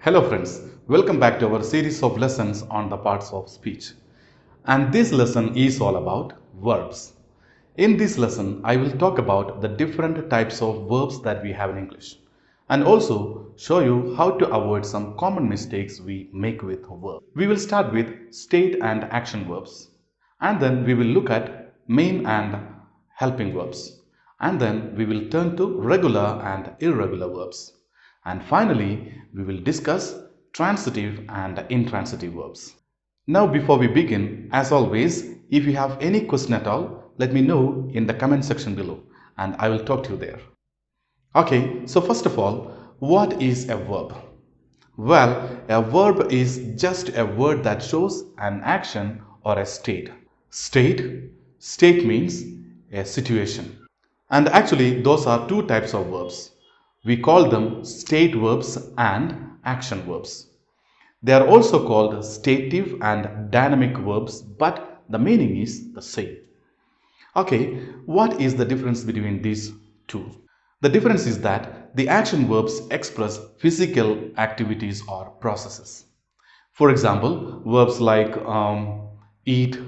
Hello friends, welcome back to our series of lessons on the parts of speech. And this lesson is all about verbs. In this lesson, I will talk about the different types of verbs that we have in English and also show you how to avoid some common mistakes we make with verbs. We will start with state and action verbs, and then we will look at main and helping verbs, and then we will turn to regular and irregular verbs. And finally, we will discuss transitive and intransitive verbs. Now, before we begin, as always, if you have any question at all, let me know in the comment section below and I will talk to you there. Okay, so first of all, what is a verb? Well, a verb is just a word that shows an action or a state. State means a situation. And actually, those are two types of verbs. We call them state verbs and action verbs. They are also called stative and dynamic verbs, but the meaning is the same. Okay, what is the difference between these two? The difference is that the action verbs express physical activities or processes. For example, verbs like eat,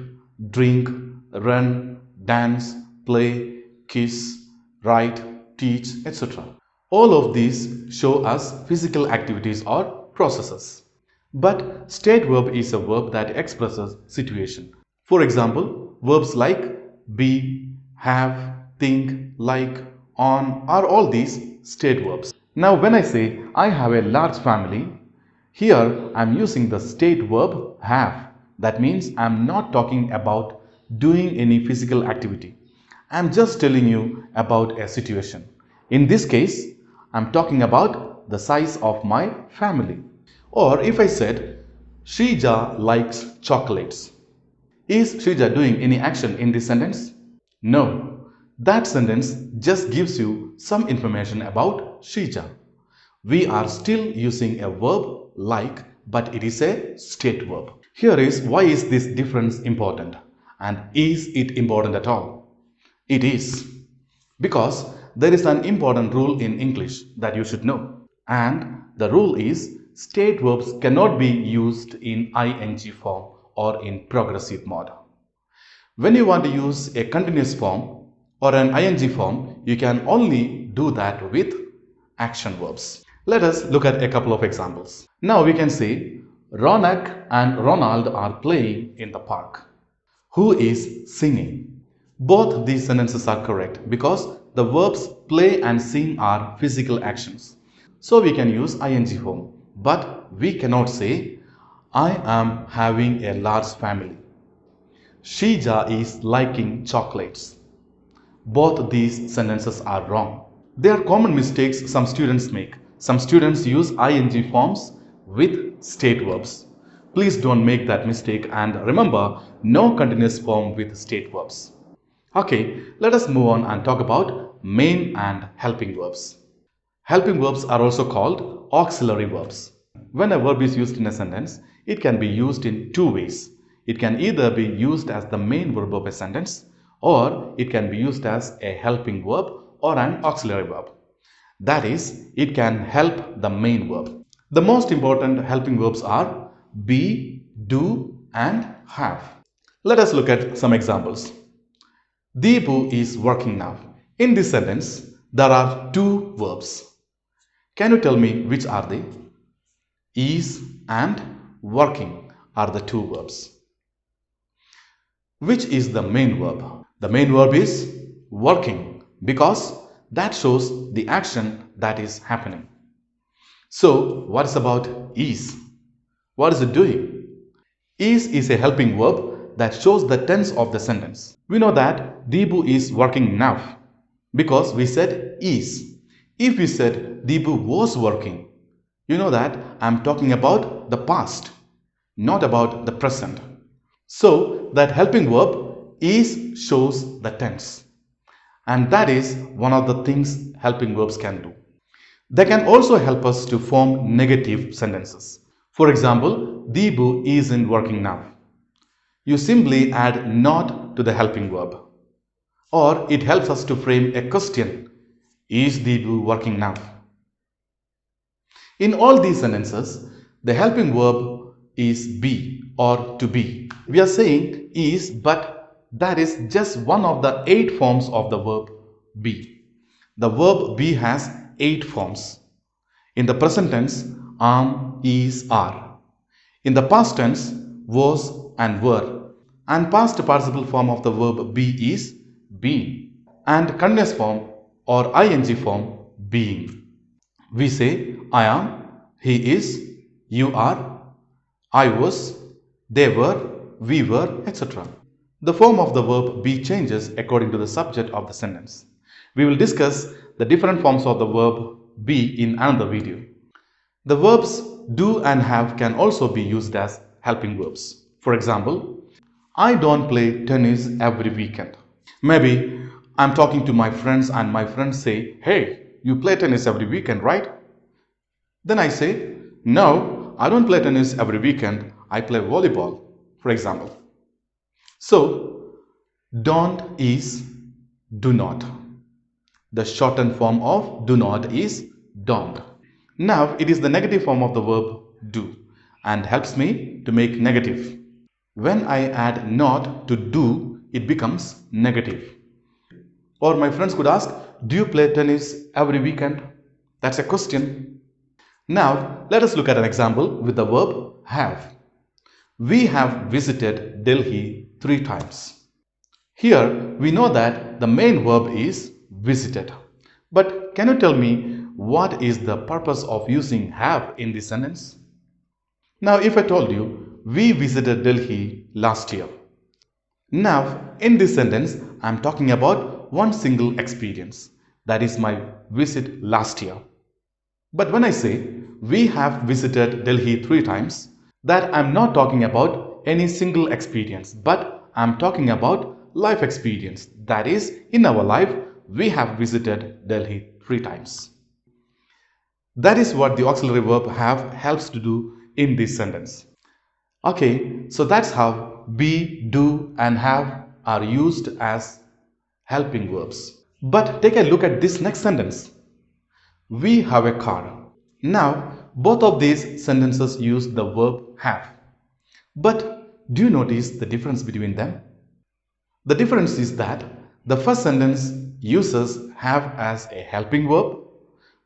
drink, run, dance, play, kiss, write, teach, etc. All of these show us physical activities or processes. But state verb is a verb that expresses situation. For example, verbs like be, have, think, like, on are all these state verbs. Now when I say I have a large family, here I am using the state verb have. That means I am not talking about doing any physical activity. I am just telling you about a situation. In this case, I am talking about the size of my family. Or if I said, Shrija likes chocolates. Is Shrija doing any action in this sentence? No. That sentence just gives you some information about Shrija. We are still using a verb like, but it is a state verb. Here is why is this difference important, and is it important at all? It is. Because there is an important rule in English that you should know, and the rule is state verbs cannot be used in ing form or in progressive mode. When you want to use a continuous form or an ing form, you can only do that with action verbs. Let us look at a couple of examples. Now we can say Ronak and Ronald are playing in the park. Who is singing? Both these sentences are correct because the verbs play and sing are physical actions. So we can use ing form, but we cannot say I am having a large family. Shrija is liking chocolates. Both these sentences are wrong. They are common mistakes some students make. Some students use ing forms with state verbs. Please don't make that mistake, and remember, no continuous form with state verbs. Okay, let us move on and talk about main and helping verbs. Helping verbs are also called auxiliary verbs. When a verb is used in a sentence, it can be used in two ways. It can either be used as the main verb of a sentence, or it can be used as a helping verb or an auxiliary verb. That is, it can help the main verb. The most important helping verbs are be, do, and have. Let us look at some examples. Deepu is working now. In this sentence, there are two verbs. Can you tell me which are they? Is and working are the two verbs. Which is the main verb? The main verb is working because that shows the action that is happening. So, what is about is? What is it doing? Is a helping verb that shows the tense of the sentence. We know that Deepu is working now because we said is. If we said Deepu was working, you know that I am talking about the past, not about the present. So that helping verb is shows the tense. And that is one of the things helping verbs can do. They can also help us to form negative sentences. For example, Deepu isn't working now. You simply add not to the helping verb. Or it helps us to frame a question. Is Deepu working now? In all these sentences, the helping verb is be or to be. We are saying is, but that is just one of the 8 forms of the verb be. The verb be has 8 forms. In the present tense, am, is, are. In the past tense, was and were. And past participle form of the verb be is been. And continuous form or ing form being. We say I am, he is, you are, I was, they were, we were, etc. The form of the verb be changes according to the subject of the sentence. We will discuss the different forms of the verb be in another video. The verbs do and have can also be used as helping verbs. For example, I don't play tennis every weekend. Maybe I'm talking to my friends and my friends say, hey, you play tennis every weekend, right? Then I say, no, I don't play tennis every weekend. I play volleyball, for example. So, don't is do not. The shortened form of do not is don't. Now, it is the negative form of the verb do and helps me to make negative. When I add not to do, it becomes negative. Or my friends could ask, do you play tennis every weekend? That's a question. Now, let us look at an example with the verb have. We have visited Delhi 3 times. Here, we know that the main verb is visited. But can you tell me what is the purpose of using have in this sentence? Now, if I told you, we visited Delhi last year. Now, in this sentence, I am talking about one single experience. That is my visit last year. But when I say, we have visited Delhi 3 times, that I am not talking about any single experience, but I am talking about life experience. That is, in our life, we have visited Delhi 3 times. That is what the auxiliary verb have helps to do in this sentence. Okay, so that's how be, do and have are used as helping verbs. But take a look at this next sentence. We have a car. Now, both of these sentences use the verb have. But do you notice the difference between them? The difference is that the first sentence uses have as a helping verb,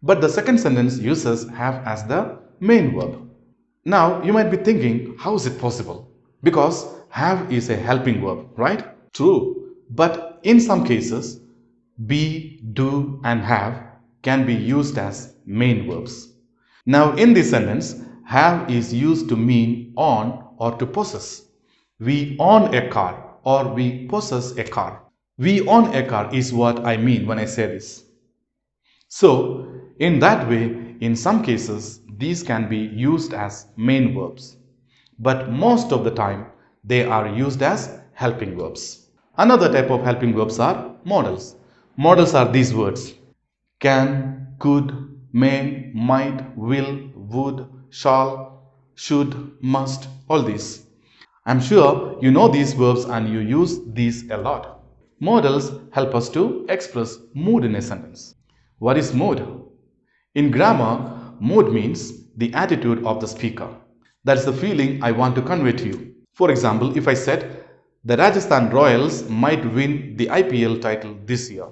but the second sentence uses have as the main verb. Now, you might be thinking, how is it possible? Because have is a helping verb, right? True. But in some cases, be, do and have can be used as main verbs. Now, in this sentence, have is used to mean own or to possess. We own a car or we possess a car. We own a car is what I mean when I say this. So, in that way, in some cases, these can be used as main verbs. But most of the time, they are used as helping verbs. Another type of helping verbs are modals. Modals are these words: can, could, may, might, will, would, shall, should, must, all these. I'm sure you know these verbs and you use these a lot. Modals help us to express mood in a sentence. What is mood? In grammar, mood means the attitude of the speaker. That is the feeling I want to convey to you. For example, if I said, the Rajasthan Royals might win the IPL title this year.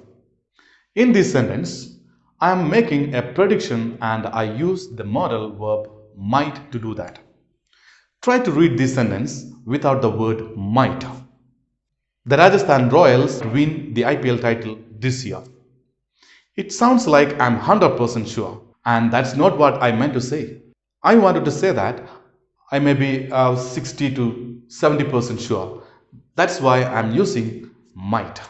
In this sentence, I am making a prediction and I use the modal verb might to do that. Try to read this sentence without the word might. The Rajasthan Royals win the IPL title this year. It sounds like I'm 100% sure, and that's not what I meant to say. I wanted to say that I may be 60 to 70% sure. That's why I'm using might.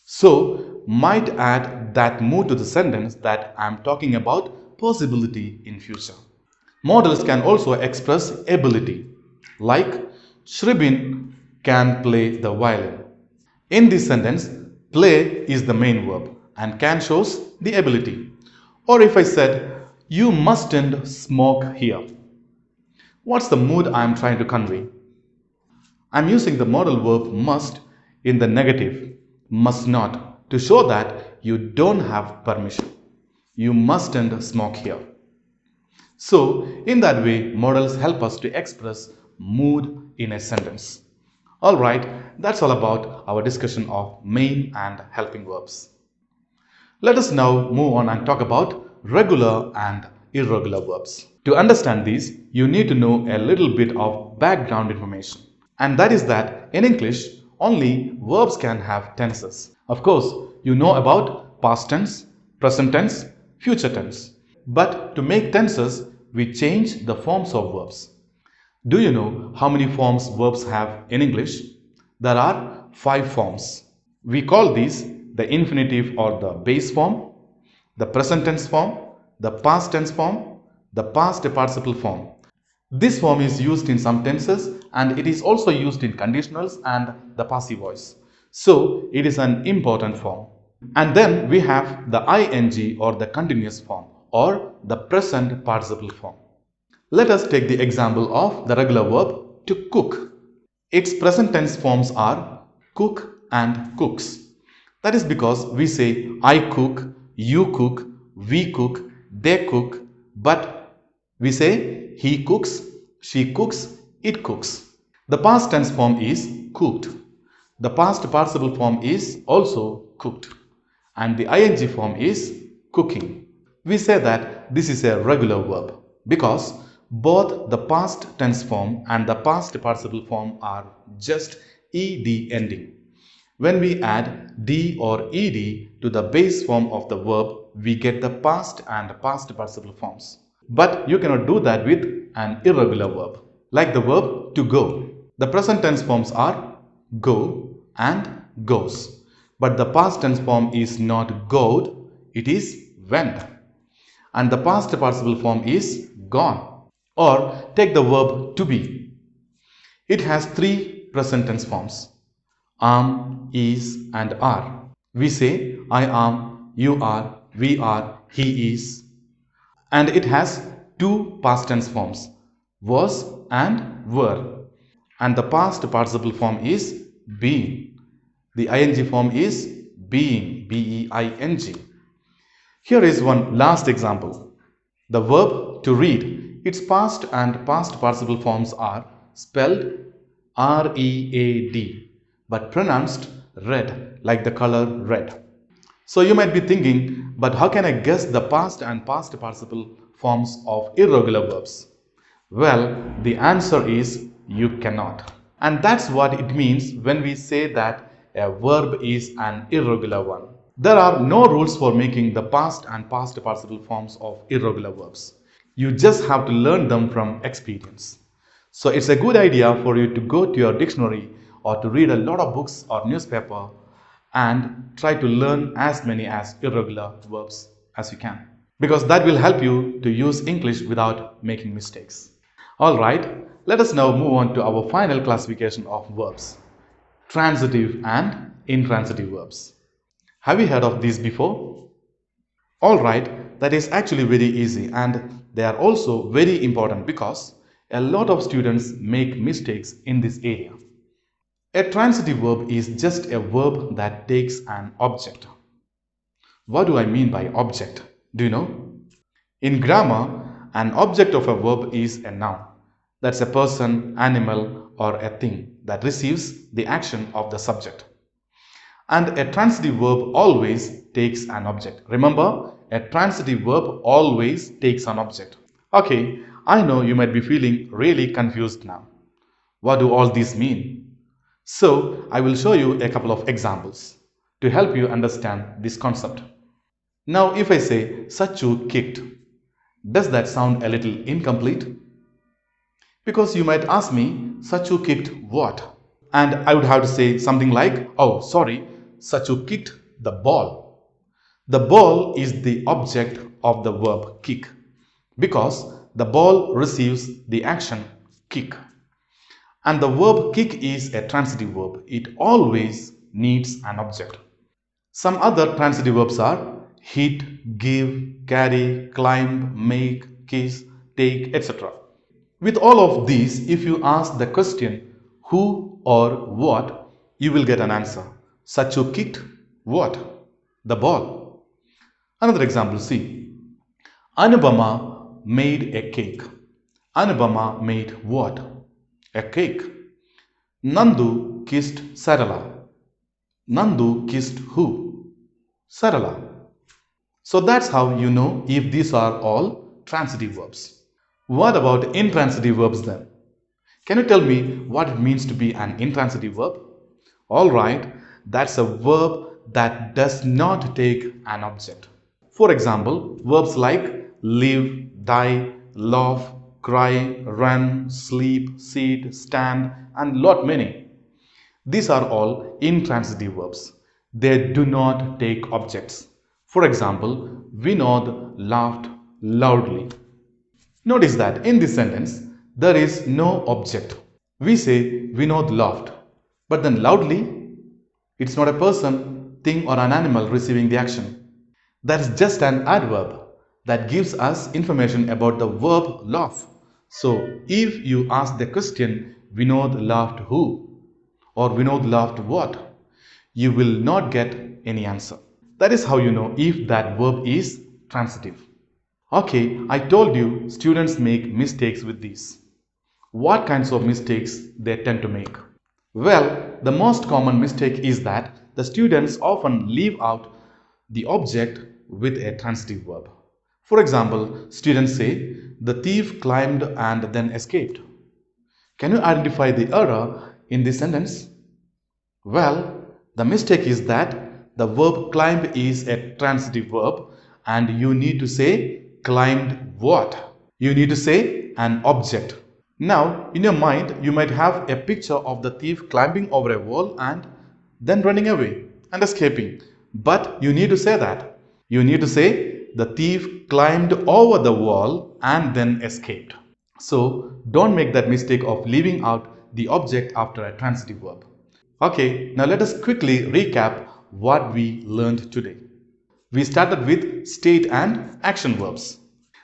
So, might add that mood to the sentence that I'm talking about possibility in future. Modals can also express ability, like Shribin can play the violin. In this sentence, play is the main verb and can shows the ability. Or if I said, you mustn't smoke here. What's the mood I am trying to convey? I am using the modal verb must in the negative, must not, to show that you don't have permission. You mustn't smoke here. So, in that way, modals help us to express mood in a sentence. Alright, that's all about our discussion of main and helping verbs. Let us now move on and talk about regular and irregular verbs. To understand these, you need to know a little bit of background information. And that is that in English, only verbs can have tenses. Of course, you know about past tense, present tense, future tense. But to make tenses, we change the forms of verbs. Do you know how many forms verbs have in English? There are 5 forms. We call these the infinitive or the base form, the present tense form, the past tense form, the past participle form. This form is used in some tenses and it is also used in conditionals and the passive voice. So it is an important form. And then we have the ing or the continuous form or the present participle form. Let us take the example of the regular verb to cook. Its present tense forms are cook and cooks. That is because we say I cook, you cook, we cook, they cook, but we say he cooks, she cooks, it cooks. The past tense form is cooked. The past participle form is also cooked. And the ing form is cooking. We say that this is a regular verb because both the past tense form and the past participle form are just ed ending. When we add d or ed to the base form of the verb, we get the past and past participle forms. But you cannot do that with an irregular verb, like the verb to go. The present tense forms are go and goes. But the past tense form is not goed, it is went. And the past participle form is gone. Or take the verb to be. It has 3 present tense forms: am, is and are. We say I am, you are, we are, he is. And it has 2 past tense forms: was and were. And the past participle form is being. The ing form is being, B-E-I-N-G. Here is one last example. The verb to read. Its past and past participle forms are spelled R-E-A-D but pronounced red, like the color red. So you might be thinking, but how can I guess the past and past participle forms of irregular verbs? Well, the answer is you cannot. And that's what it means when we say that a verb is an irregular one. There are no rules for making the past and past participle forms of irregular verbs. You just have to learn them from experience. So it's a good idea for you to go to your dictionary or to read a lot of books or newspaper and try to learn as many as irregular verbs as you can. Because that will help you to use English without making mistakes. Alright, let us now move on to our final classification of verbs: transitive and intransitive verbs. Have you heard of these before? Alright, that is actually very easy and they are also very important because a lot of students make mistakes in this area. A transitive verb is just a verb that takes an object. What do I mean by object? Do you know? In grammar, an object of a verb is a noun. That's a person, animal, or a thing that receives the action of the subject. And a transitive verb always takes an object. Remember, a transitive verb always takes an object. Okay, I know you might be feeling really confused now. What do all these mean? So, I will show you a couple of examples to help you understand this concept. Now, if I say Sachu kicked, does that sound a little incomplete? Because you might ask me, Sachu kicked what? And I would have to say something like, oh, sorry, Sachu kicked the ball. The ball is the object of the verb kick because the ball receives the action kick. And the verb kick is a transitive verb. It always needs an object. Some other transitive verbs are hit, give, carry, climb, make, kiss, take, etc. With all of these, if you ask the question who or what, you will get an answer. Sachu kicked what? The ball. Another example, see. Anubama made a cake. Anubama made what? A cake. Nandu kissed Sarala. Nandu kissed who? Sarala. So that's how you know if these are all transitive verbs. What about intransitive verbs then? Can you tell me what it means to be an intransitive verb? Alright, that's a verb that does not take an object. For example, verbs like live, die, laugh, cry, run, sleep, sit, stand, and lot many. These are all intransitive verbs. They do not take objects. For example, Vinod laughed loudly. Notice that in this sentence, there is no object. We say Vinod laughed, but then loudly, it's not a person, thing, or an animal receiving the action. That's just an adverb that gives us information about the verb laugh. So, if you ask the question, Vinod laughed who? Or Vinod laughed what? You will not get any answer. That is how you know if that verb is transitive. Okay, I told you students make mistakes with these. What kinds of mistakes they tend to make? Well, the most common mistake is that the students often leave out the object with a transitive verb. For example, students say, the thief climbed and then escaped. Can you identify the error in this sentence? Well, the mistake is that the verb climb is a transitive verb and you need to say climbed what? You need to say an object. Now, in your mind, you might have a picture of the thief climbing over a wall and then running away and escaping. But you need to say that. You need to say the thief climbed over the wall and then escaped. So, don't make that mistake of leaving out the object after a transitive verb. Okay, now let us quickly recap what we learned today. We started with state and action verbs.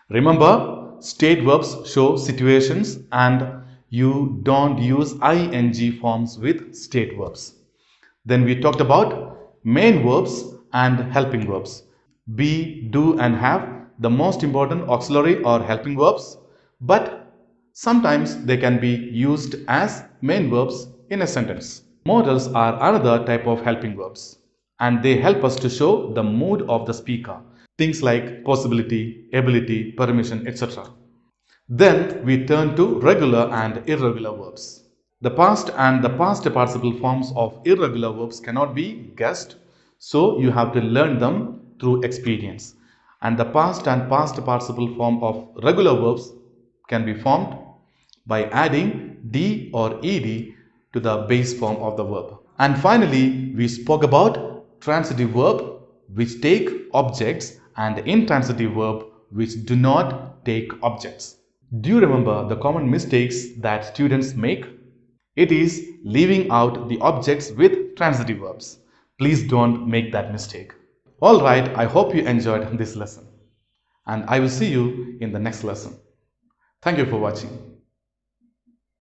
Remember, state verbs show situations and you don't use ing forms with state verbs. Then we talked about main verbs and helping verbs. Be, do and have, the most important auxiliary or helping verbs, but sometimes they can be used as main verbs in a sentence. Modals are another type of helping verbs and they help us to show the mood of the speaker. Things like possibility, ability, permission, etc. Then we turn to regular and irregular verbs. The past and the past participle forms of irregular verbs cannot be guessed, so you have to learn them through experience. And the past and past participle form of regular verbs can be formed by adding d or ed to the base form of the verb. And finally, we spoke about transitive verb which take objects and intransitive verb which do not take objects. Do you remember the common mistakes that students make? It is leaving out the objects with transitive verbs. Please don't make that mistake. Alright, I hope you enjoyed this lesson and I will see you in the next lesson. Thank you for watching.